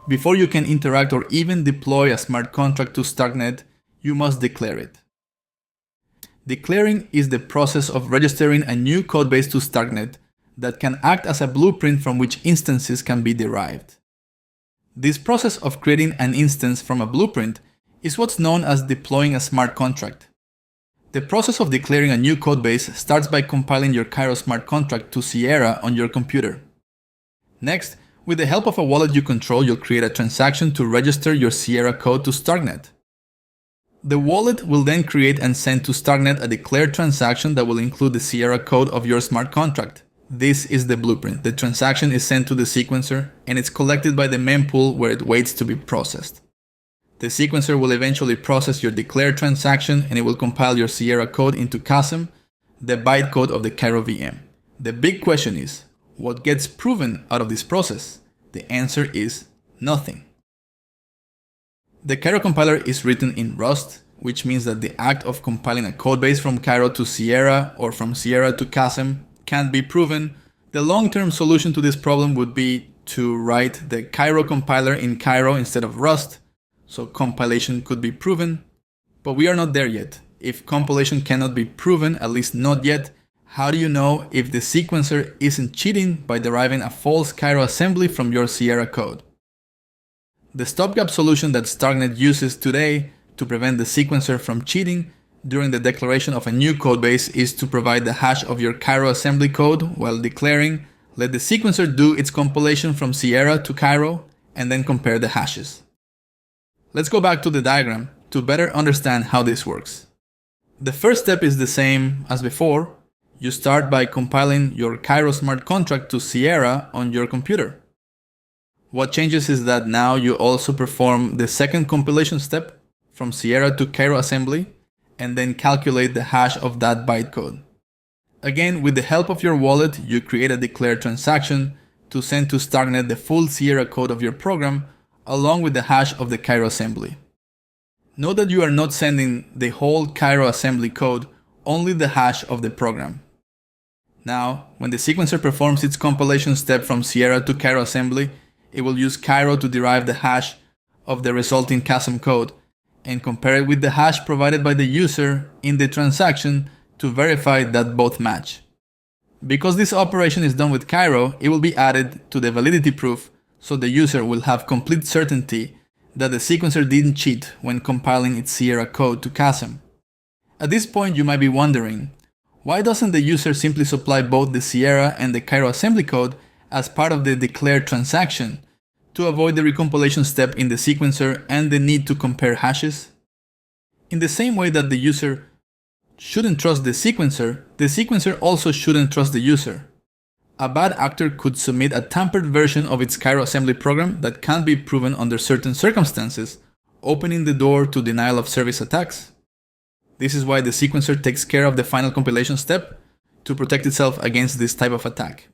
Before you can interact or even deploy a smart contract to Starknet, you must declare it. Declaring is the process of registering a new codebase to Starknet that can act as a blueprint from which instances can be derived. This process of creating an instance from a blueprint is what's known as deploying a smart contract. The process of declaring a new codebase starts by compiling your Cairo smart contract to Sierra on your computer. Next, with the help of a wallet you control, you'll create a transaction to register your Sierra code to Starknet. The wallet will then create and send to Starknet a declared transaction that will include the Sierra code of your smart contract. This is the blueprint. The transaction is sent to the sequencer and it's collected by the mempool where it waits to be processed. The sequencer will eventually process your declared transaction and it will compile your Sierra code into CASM, the bytecode of the CairoVM. The big question is, what gets proven out of this process? The answer is nothing. The Cairo compiler is written in Rust, which means that the act of compiling a codebase from Cairo to Sierra or from Sierra to CASM can't be proven. The long-term solution to this problem would be to write the Cairo compiler in Cairo instead of Rust, so compilation could be proven. But we are not there yet. If compilation cannot be proven, at least not yet, how do you know if the sequencer isn't cheating by deriving a false Cairo assembly from your Sierra code? The stopgap solution that Starknet uses today to prevent the sequencer from cheating during the declaration of a new codebase is to provide the hash of your Cairo assembly code while declaring, let the sequencer do its compilation from Sierra to Cairo, and then compare the hashes. Let's go back to the diagram to better understand how this works. The first step is the same as before. You start by compiling your Cairo smart contract to Sierra on your computer. What changes is that now you also perform the second compilation step from Sierra to Cairo assembly and then calculate the hash of that bytecode. Again, with the help of your wallet, you create a declared transaction to send to Starknet the full Sierra code of your program along with the hash of the Cairo assembly. Note that you are not sending the whole Cairo assembly code, only the hash of the program. Now, when the sequencer performs its compilation step from Sierra to Cairo assembly, it will use Cairo to derive the hash of the resulting CASM code and compare it with the hash provided by the user in the transaction to verify that both match. Because this operation is done with Cairo, it will be added to the validity proof so the user will have complete certainty that the sequencer didn't cheat when compiling its Sierra code to CASM. At this point, you might be wondering, why doesn't the user simply supply both the Sierra and the Cairo assembly code as part of the declared transaction to avoid the recompilation step in the sequencer and the need to compare hashes? In the same way that the user shouldn't trust the sequencer also shouldn't trust the user. A bad actor could submit a tampered version of its Cairo assembly program that can't be proven under certain circumstances, opening the door to denial of service attacks. This is why the sequencer takes care of the final compilation step to protect itself against this type of attack.